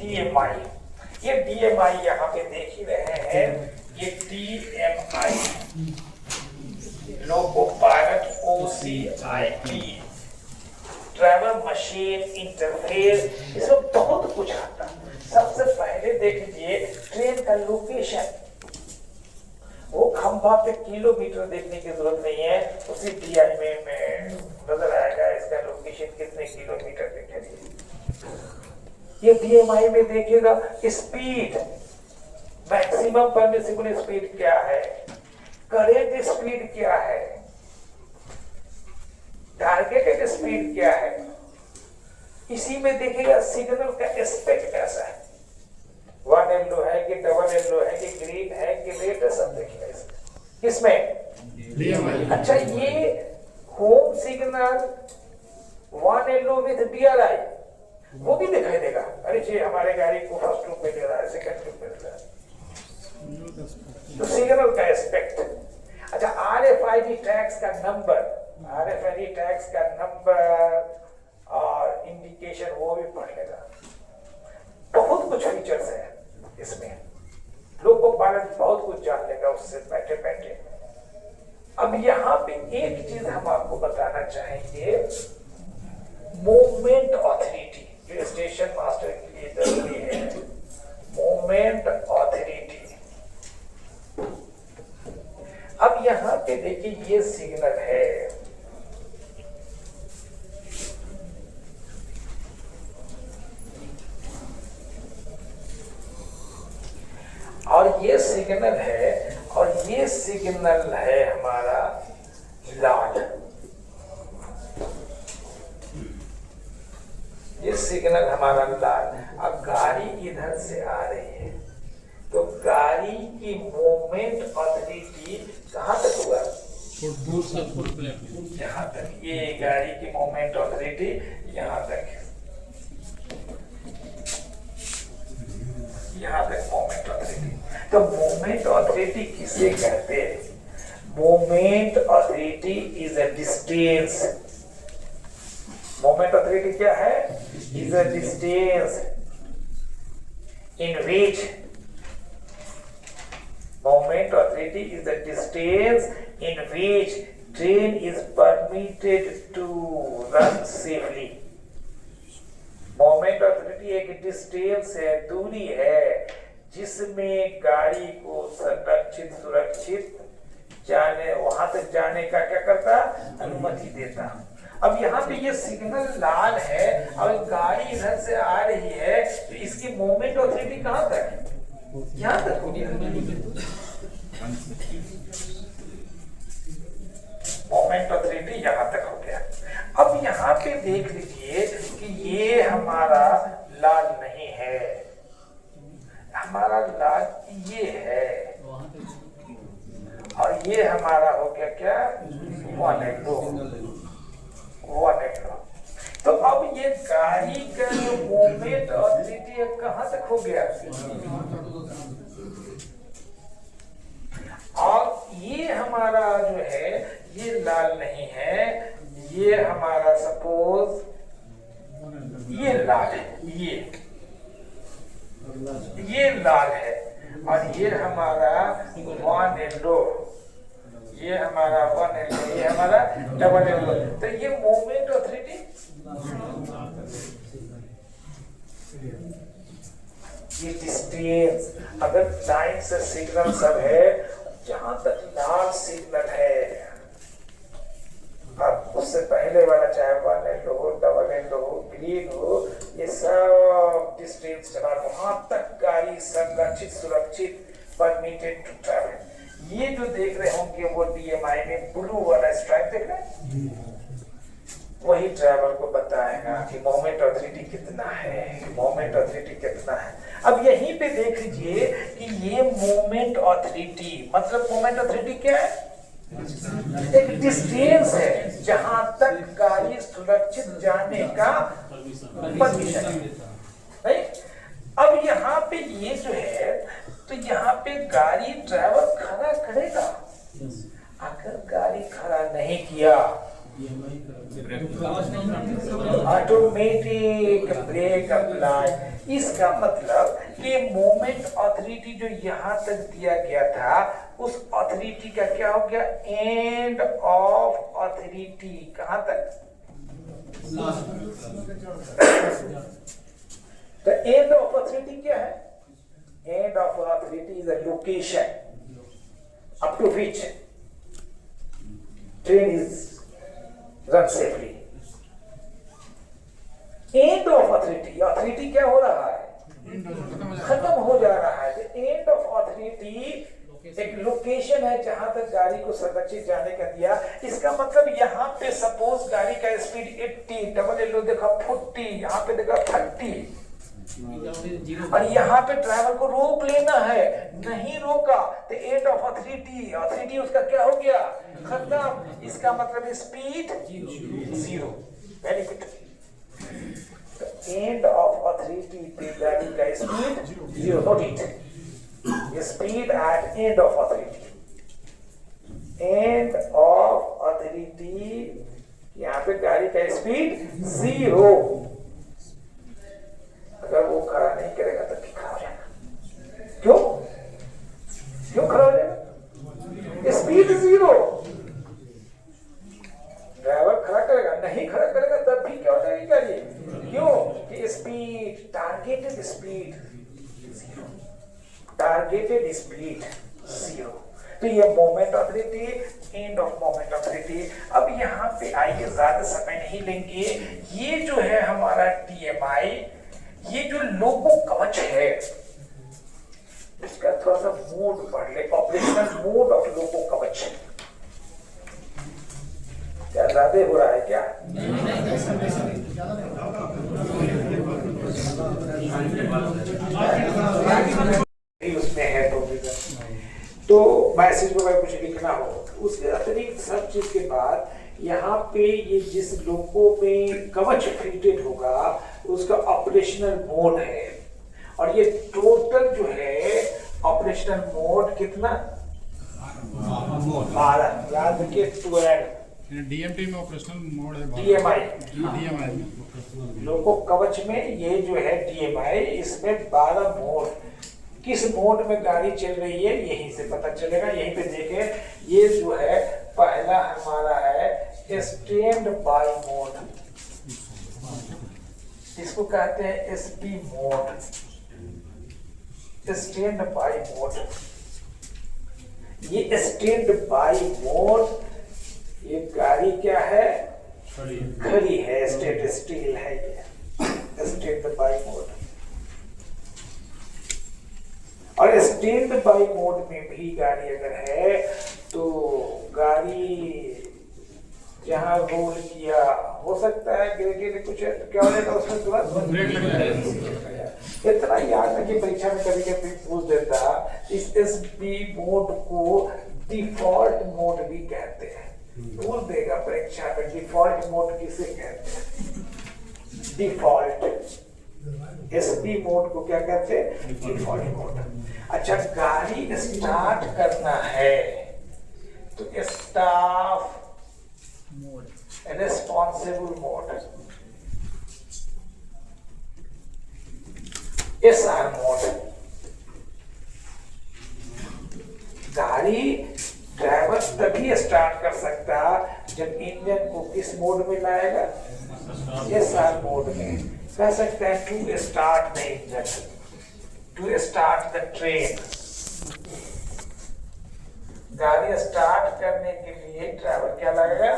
DMI, ये DMI यहाँ पे देख ही रहे हैं, ये DMI loco pilot OCIP driver machine interface, इसमें बहुत कुछ आता है। सबसे पहले देख लीजिए ट्रेन का लोकेशन, वो खंभा पे किलोमीटर देखने की जरूरत नहीं है, उसी DMI में नजर आएगा इसका लोकेशन कितने किलोमीटर पे चलिए। ये DMI में देखिएगा स्पीड, मैक्सिमम परमिसिबल स्पीड क्या है, करेक्ट स्पीड क्या है, टारगेटेड स्पीड क्या है। इसी में देखिएगा सिग्नल का एस्पेक्ट कैसा है, 1 येलो है कि डबल येलो है कि ग्रीन है कि रेड है, सब देखिएगा इसमें। अच्छा, ये home signal 1 yellow with DRI वो भी दिखाई देगा, अरे जी हमारे गाड़ी को फर्स्ट ग्रुप में दे रहा है, सेकंड ग्रुप में दे रहा है, तो सिग्नल का एस्पेक्ट। अच्छा, RFID टैग्स का नंबर, RFID टैग्स का नंबर और इंडिकेशन वो भी पढ़ लेगा। बहुत कुछ फीचर्स है इसमें, लोको पायलट बहुत कुछ जान लेगा उससे बैठे बैठे। अब यहाँ पे एक चीज हम आपको बताना चाहेंगे, मूवमेंट ऑथोरिटी जो स्टेशन मास्टर के लिए जरूरी है, मूवमेंट ऑथोरिटी। अब यहाँ पे देखिए ये सिग्नल है, और ये सिग्नल है, और ये सिग्नल है हमारा लाल, ये सिग्नल हमारा लाल। अब गाड़ी इधर से आ रही है, तो गाड़ी की मूवमेंट ऑथोरिटी कहाँ तक हुआ, यहाँ तक। ये गाड़ी की मूवमेंट ऑथोरिटी यहाँ तक है, यहाँ तक मूवमेंट ऑथोरिटी। तो मूवमेंट ऑथोरिटी किसे कहते हैं, movement authority is a distance. Movement authority क्या है, is a distance in which, movement authority is a distance in which train is permitted to run safely. Movement authority एक distance है, दूरी है, जिसमें गाड़ी को संरक्षित सुरक्षित जाने, वहां तक जाने का क्या करता, अनुमति देता। अब यहाँ पे ये सिग्नल लाल है, अब गाड़ी इधर से आ रही है, तो इसकी मूवमेंट ऑथोरिटी कहाँ तक है, यहाँ तक होगी। मूवमेंट ऑथोरिटी यहाँ तक हो गया। अब यहाँ पे देख लीजिए कि ये हमारा लाल नहीं है, हमारा लाल ये है, और ये हमारा हो गया क्या, 1 येलो। तो अब ये गाड़ी का जो मूवमेंट ऑथोरिटी कहाँ तक हो गया, और ये हमारा जो है ये लाल नहीं है, ये हमारा सपोज ये लाल है, ये लाल है, और ये हमारा 1 येलो, ये हमारा 1 येलो, ये हमारा डबल येलो। तो ये मूवमेंट ऑथोरिटी, ये डिस्टेंस। अगर लाइन से सिग्नल सब है, जहां तक लाल सिग्नल है, अब उससे पहले वाला चाहे 1 येलो हो, डबल येलो हो, ग्रीन हो, ये सब डिस्टेंस चला, वहां तक गाड़ी संरक्षित सुरक्षित परमिटेड टू ट्रैवल। ये जो देख रहे होंगे वो DMI में ब्लू वाला स्ट्राइप देख रहे हैं, वही ड्राइवर को बताएगा कि मोमेंट ऑथोरिटी कितना है, मोमेंट ऑथोरिटी कितना है। अब यहीं पे देख लीजिए कि ये मोमेंट ऑथोरिटी मतलब मोमेंट ऑथोरिटी क्या है, एक डिस्टेंस है जहां तक गाड़ी सुरक्षित जाने का परमिशन है। अब यहाँ पे ये जो है तो यहाँ पे गाड़ी ड्राइवर खड़ा करेगा, अगर गाड़ी खड़ा नहीं किया ऑटोमेटिक ब्रेक अप्लाई, इसका मतलब कि मोमेंट ऑथोरिटी जो यहां तक दिया गया था, उस ऑथोरिटी का क्या हो गया? End of authority. कहां तक? तो एंड ऑफ ऑथोरिटी क्या है? End of authority is a location up to which train is run safely. End of authority, authority क्या हो रहा है? खत्म हो जा रहा है। एंड ऑफ ऑथोरिटी एक लोकेशन है जहां तक गाड़ी को संरक्षित जाने का दिया। इसका मतलब यहाँ पे सपोज गाड़ी का स्पीड 80, डबल एलो देखा 40, यहाँ पे देखा 30, और यहाँ पे ड्राइवर को रोक लेना है, नहीं रोका तो एंड ऑफ ऑथोरिटी, ऑथोरिटी उसका क्या हो गया? खत्म। इसका मतलब speed 0। Very good. End of authority पे गाड़ी का speed 0। Note it, speed at end of authority. End of authority, यहाँ पे गाड़ी का स्पीड 0। अगर वो खड़ा नहीं करेगा तो खड़ा हो जाएगा। क्यों क्यों खड़ा हो जाएगा? स्पीड 0। ड्राइवर खड़ा करेगा, नहीं खड़ा करेगा तब भी क्या हो जाएगी गाड़ी? क्यों कि speed, targeted speed 0, targeted speed 0। तो ये moment authority, end of moment authority. अब यहाँ पे आइए, ज्यादा समय नहीं लेंगे। ये जो है हमारा TMI, ये जो लोगो कवच है, इसका थोड़ा सा मोड पढ़ ले। ऑपरेशनल मोड ऑफ लोगो कवच। क्या ज्यादा हो रहा है क्या? उसमें है तो मैसेज वगैरह कुछ लिखना हो, उसके अतिरिक्त सब चीज के बाद यहाँ पे ये जिस लोगो में कवच फिटेड होगा उसका ऑपरेशनल मोड है। और ये टोटल जो है ऑपरेशनल मोड कितना? 12। याद रखिए 12। DMT में ऑपरेशनल मोड है, DMI लोगो कवच में ये जो है DMI, इसमें 12 मोड। किस मोड में गाड़ी चल रही है यहीं से पता चलेगा। यहीं पे देखें, ये जो है पहला हमारा है स्टैंड बाय मोड, इसको कहते हैं SP mode, stand by mode. ये स्टैंड बाय मोड, ये गाड़ी क्या है? खड़ी है, स्टेट स्टिल है। ये स्टैंड बाय मोड। और स्टैंड बाय मोड में भी गाड़ी अगर है तो गाड़ी जहां रोल किया, हो सकता है गिर कुछ क्या हो जाएगा उसमें तुरंत ब्रेक लग जाएगा। इतना याद है कि परीक्षा में कभी कभी पूछ देता। इस SP मोड को डिफॉल्ट मोड भी कहते हैं। पूछ देगा परीक्षा में डिफॉल्ट मोड किसे कहते हैं? डिफॉल्ट SP मोड को क्या कहते हैं? Default mode. अच्छा, गाड़ी स्टार्ट करना है तो staff mode, responsible mode, SR mode. गाड़ी ड्राइवर तभी स्टार्ट कर सकता जब इंजन को किस मोड में लाएगा? SR मोड में। कह सकते हैं to start the engine, to start the train. गाड़ी स्टार्ट करने के लिए ड्राइवर क्या लगेगा?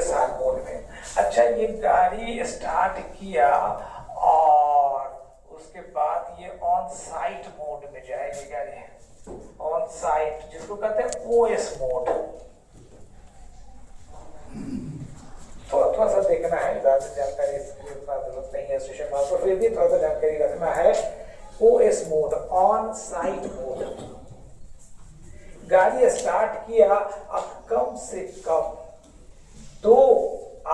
SR मोड में। अच्छा, ये गाड़ी स्टार्ट किया और उसके बाद ये ऑन साइट मोड में जाएगी गाड़ी। ऑन साइट, जिसको कहते हैं OS मोड। थोड़ा सा देखना है, ज्यादा जानकारी इसकी उतना जरूरत नहीं है स्टेशन मास्टर, फिर भी थोड़ा सा जानकारी रखना है। OS mode, on site mode. गाड़ी स्टार्ट किया, अब कम से कम 2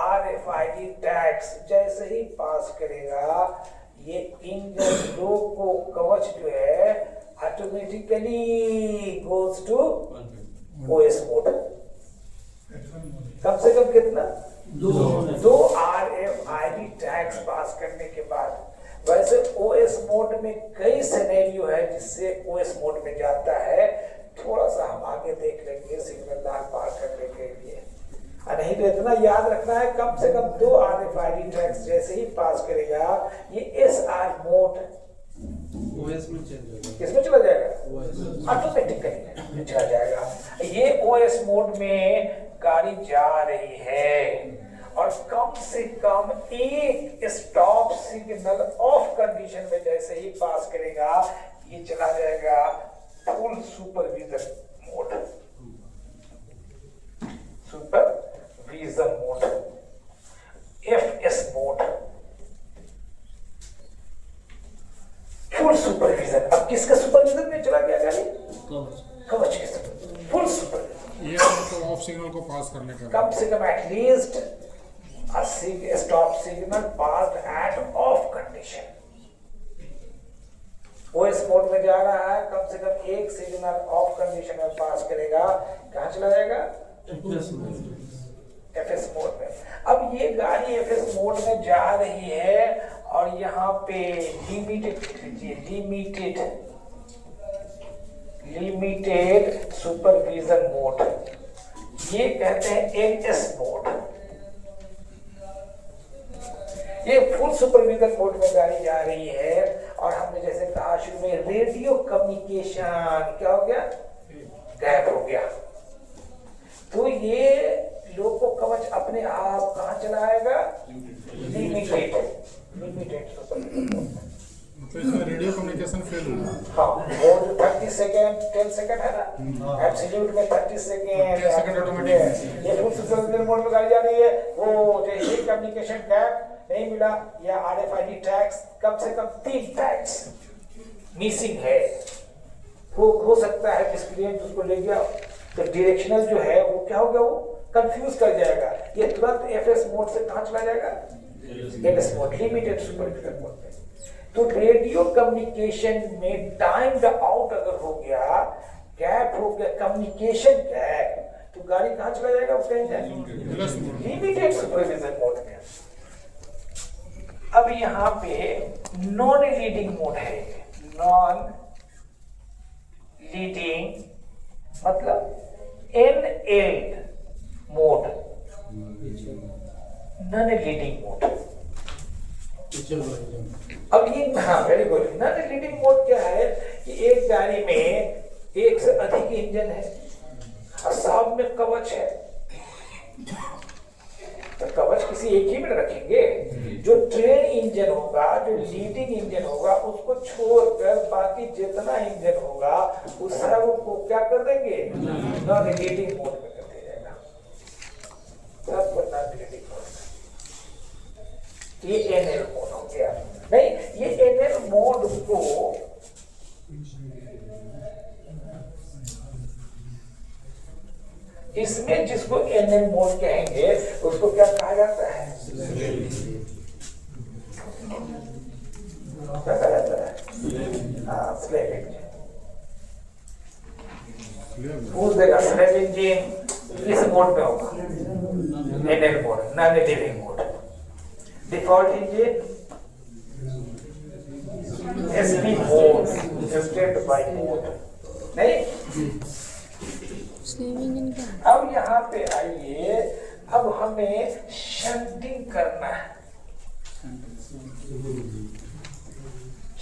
RFID टैग्स जैसे ही पास करेगा, ये इंजन लोगो कवच जो है automatically goes to OS mode. कम से कम कितना? 2 RFID टैग्स पास करने के बाद वैसे ओएस मोड में कई सिनेरियो है जिससे ओएस मोड में जाता है, थोड़ा सा हम आगे देख लेंगे सिग्नल लाल पार करने के लिए। नहीं तो इतना याद रखना है, कम से कम 2 RFID टैग्स जैसे ही पास करेगा ये SR मोड ओएस में चेंज हो जाएगा, किसमें चला जाएगा, ओएस ऑटोमेटिकली चला जाएगा। ये ओएस मोड में गाड़ी जा रही है और कम से कम एक स्टॉप सिग्नल ऑफ कंडीशन में जैसे ही पास करेगा ये चला जाएगा full supervision mode, supervision mode, FS mode, full supervision. अब किसका सुपरविजन में चला गया गाड़ी, कवच के फुल सुपरविजन। ये तो ऑफ सिग्नल को पास करने का कम से कम at least stop signal pass at of condition. OS mode में जा रहा है, कम से कम एक सिग्नल ऑफ कंडीशन में पास करेगा, कहाँ चला जाएगा, FS मोड में। अब ये गाड़ी FS मोड में जा रही है और यहाँ पे लिमिटेड सुपरविजन मोड, ये कहते हैं LS मोड। ये फुल सुपरविजन मोड में गाड़ी जा रही है और हमने जैसे कहा शुरू में रेडियो कम्युनिकेशन क्या हो गया, गायब हो गया। तो ये लोको कवच अपने आप कहाँ चलाएगा, लिमिटेड सुपरविजन मोड में। तो इसमें रेडियो कम्युनिकेशन फेल हुआ। हाँ, वो 30 सेकेंड 10 सेकेंड है ना, एब्सोल्यूट में 30 सेकेंड 10 सेकेंड ऑटोमेटिक। ये फुल सुपरविजन मोड में गाड़ी जा रही है, वो जैसे कम्युनिकेशन गैप नहीं मिला या RFID टैग्स कम से कम 3 टैग्स मिसिंग है, हो सकता है मिसक्रिएंट उसको ले गया तो डायरेक्शनल जो है वो क्या हो गया, वो कंफ्यूज कर जाएगा। ये तुरंत FS मोड से कहाँ चला जाएगा, LS mode, limited supervision mode में। तो रेडियो कम्युनिकेशन में टाइम्ड आउट अगर हो गया, गैप हो गया, कम्युनिकेशन गैप, तो गाड़ी कहाँ चला जाएगा, उसका इंजन लिमिटेड सुपरविजन मोड में। अब यहाँ पे नॉन लीडिंग मोड है, नॉन लीडिंग मतलब NL mode, non leading mode. अब ये हाँ very good, non leading mode क्या है कि एक गाड़ी में एक से अधिक इंजन है और साथ में कवच है, तो कवच किसी एक ही में रखेंगे। जो ट्रेन इंजन होगा, जो लीडिंग इंजन होगा, उसको छोड़कर बाकी जितना इंजन होगा उस सबको क्या कर देंगे, नॉन लीडिंग मोड में कर दिया जाएगा, सबको नॉन लीडिंग मोड में। ये NL मोड हो गया। नहीं, ये NL मोड को इसमें जिसको NL मोड कहेंगे उसको क्या कहा जाता है, स्लेव इंजन। पूछ देगा स्लेव इंजन इस मोड में होगा, NL mode, non leading mode. Default engine SP mode, stand by mode. नहीं, अब यहाँ पे आइए, अब हमें शंटिंग करना है,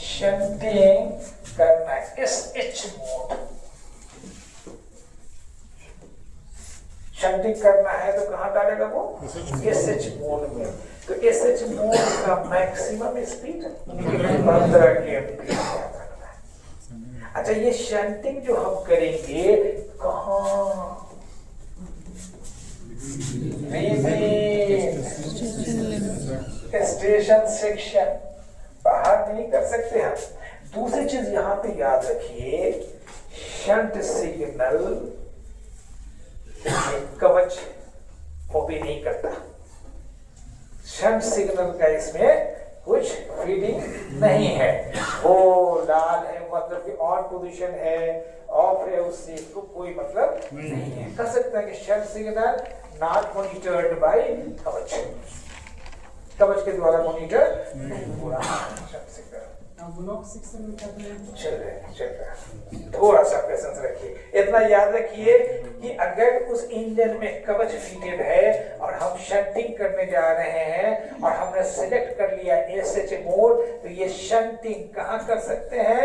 शंटिंग करना है, SH मोड। शंटिंग करना है तो कहाँ डालेगा वो, SH मोड में। तो SH मोड का मैक्सिमम स्पीड 15 km। अच्छा, ये शंटिंग जो हम करेंगे कहाँ, स्टेशन सेक्शन, बाहर नहीं कर सकते हम। दूसरी चीज यहाँ पे याद रखिए, शंट सिग्नल कवच कॉपी नहीं करता, शंट सिग्नल का इसमें कुछ फीडिंग नहीं है। वो लाल है मतलब कि ऑन पोजीशन है, ऑफ है, उससे इसको कोई मतलब नहीं है। कह सकते हैं कि shunt signal not monitored by कवच। कवच के द्वारा मॉनिटर नहीं हो रहा है। ब्लॉक 6 में क्या करें? चल रहा है। थोड़ा सा पेशेंस रखिए। इतना याद रखिए कि अगर उस इंजन में कवच फिटेड है और हम शंटिंग करने जा रहे हैं और हमने सिलेक्ट कर लिया एसएच मोड, तो ये शंटिंग कहाँ कर सकते हैं?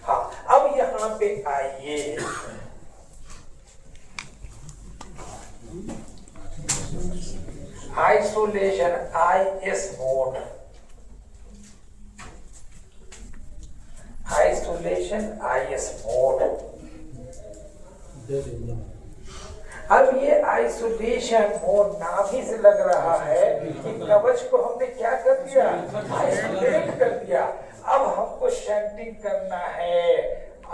हाँ, अब यहाँ पे आइए, isolation IS mode, isolation IS mode. अब ये आइसोलेशन मोड नाम ही से लग रहा है कि कवच को हमने क्या कर दिया? आइसोलेट कर दिया। अब हमको शंटिंग करना है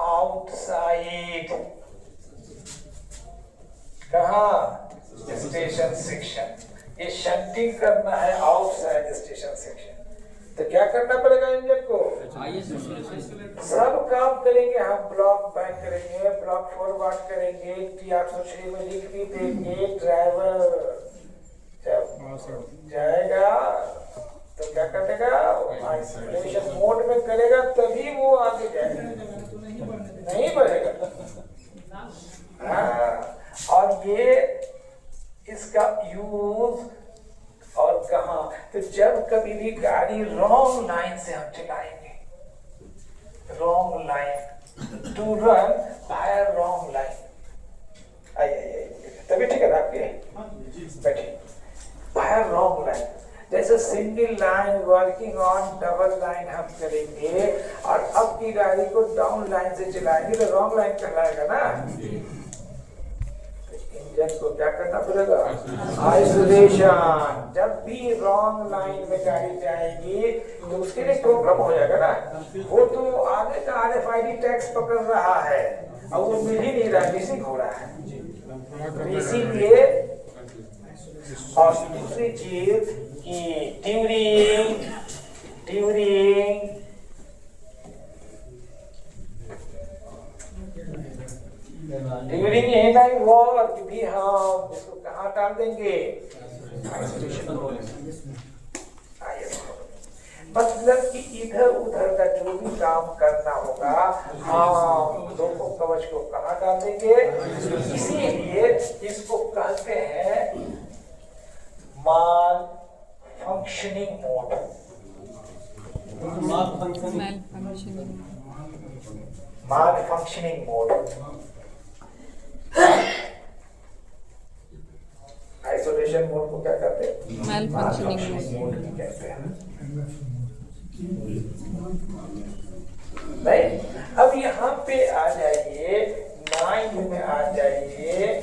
आउटसाइड, कहाँ? Station section. ये शंटिंग करना है आउटसाइड स्टेशन सेक्शन। तो क्या करना पड़ेगा इंजन को? सब काम करेंगे हम, ब्लॉक बैक करेंगे, ब्लॉक फॉरवर्ड करेंगे, T806 में लिख भी देंगे। ड्राइवर जब जाएगा तो क्या करेगा? आइसोलेशन मोड में करेगा, तभी वो आगे जाएगा, नहीं बढ़ेगा। हाँ, और ये इसका यूज और कहा, तो जब कभी भी गाड़ी रॉन्ग लाइन से हम चलाएंगे, wrong line, to run by wrong line, आइए तभी ठीक है ना आपके? बैठिए। बाय रॉन्ग लाइन, जैसे single line working on double line हम करेंगे और अब की गाड़ी को डाउन लाइन से चलाएंगे तो रॉन्ग लाइन कहलाएगा ना। इंजन को क्या करना पड़ेगा? आइसोलेशन। जब भी रॉन्ग लाइन में गाड़ी जाएगी तो उसके लिए प्रॉब्लम हो जाएगा ना। वो तो आगे का RFID टैक्स पकड़ रहा है और वो मिल ही नहीं रहा, मिसिंग हो रहा है। तो इसीलिए, और दूसरी चीज कि ट्यूरिंग नहीं वर्क भी हम इसको कहाँ डाल देंगे? मतलब कि इधर उधर का जो भी काम करना होगा हम दोनों कवच को कहाँ डाल देंगे? इसीलिए इसको कहते हैं माल फंक्शनिंग मोड। माल फंक्शनिंग मोड। आइसोलेशन मोड को क्या कहते हैं? माल फंक्शनिंग मोड कहते हैं। नहीं, अब यहाँ पे आ जाइए, 9 में आ जाइए,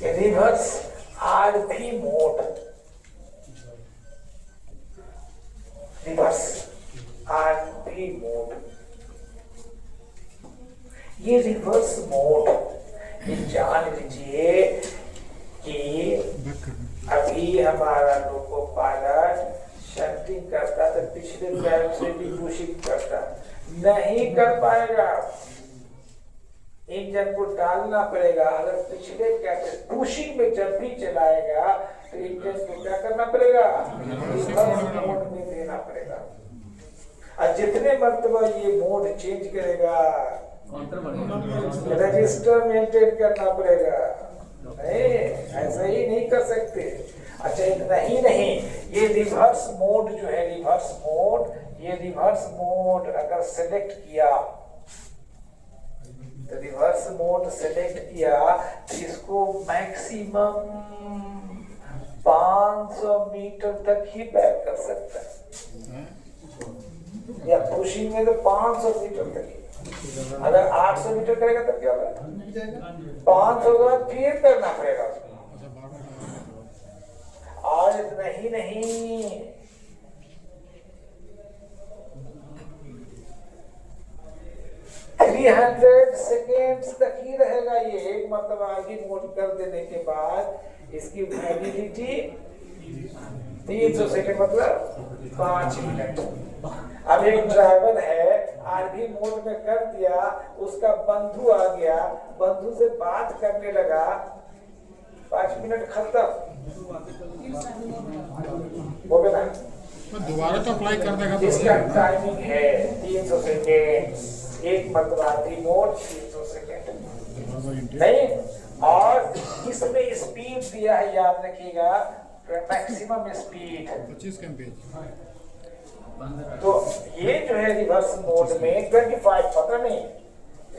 reverse RP mode. Reverse RP mode, ये रिवर्स मोड, ये जान लीजिए कि अभी हमारा लोको पायलट शंटिंग करता तो पिछले पैर से भी पुशिंग करता, नहीं कर पाएगा। इंजन को डालना पड़ेगा। अगर पिछले कैसे पुशिंग में जब भी चलाएगा तो इंजन को क्या करना पड़ेगा? रिवर्स मोड में देना पड़ेगा। और जितने मर्तबा ये मोड चेंज करेगा रजिस्टर मेंटेन करना पड़ेगा। नहीं, ऐसा ही नहीं कर सकते। अच्छा, इतना ही नहीं, ये रिवर्स मोड जो है, रिवर्स मोड, ये रिवर्स मोड अगर सेलेक्ट किया तो रिवर्स मोड सेलेक्ट किया तो इसको मैक्सिमम 500 मीटर तक ही बैक कर सकता है, या पुशिंग में तो 500 मीटर तक ही। अगर 800 मीटर करेगा तब क्या होगा? 500 का फिर करना पड़ेगा उसको। और इतना ही नहीं, सेकेंड्स तक ही रहेगा ये। एक मतलब आगे मोड कर देने के बाद इसकी वैलिडिटी 300 सेकेंड, मतलब 5 मिनट। अब एक ड्राइवर है, आरबी मोड में कर दिया, उसका बंधु आ गया, बंधु से बात करने लगा, 5 मिनट खत्म हो गया ना। मैं दोबारा तो अप्लाई कर देगा तो इसका टाइमिंग है 300 सेकेंड, एक मरतबा रिमोट 300 सेकेंड नहीं। और इसमें स्पीड दिया है, याद रखिएगा, मैक्सिमम स्पीड 25 kmph। तो ये जो है रिवर्स मोड में 25, पता नहीं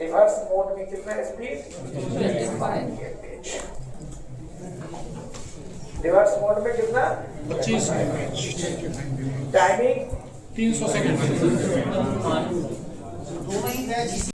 रिवर्स मोड में कितना स्पीड, 25 kmph। रिवर्स मोड में कितना, 25 kmph। Timing 300 second.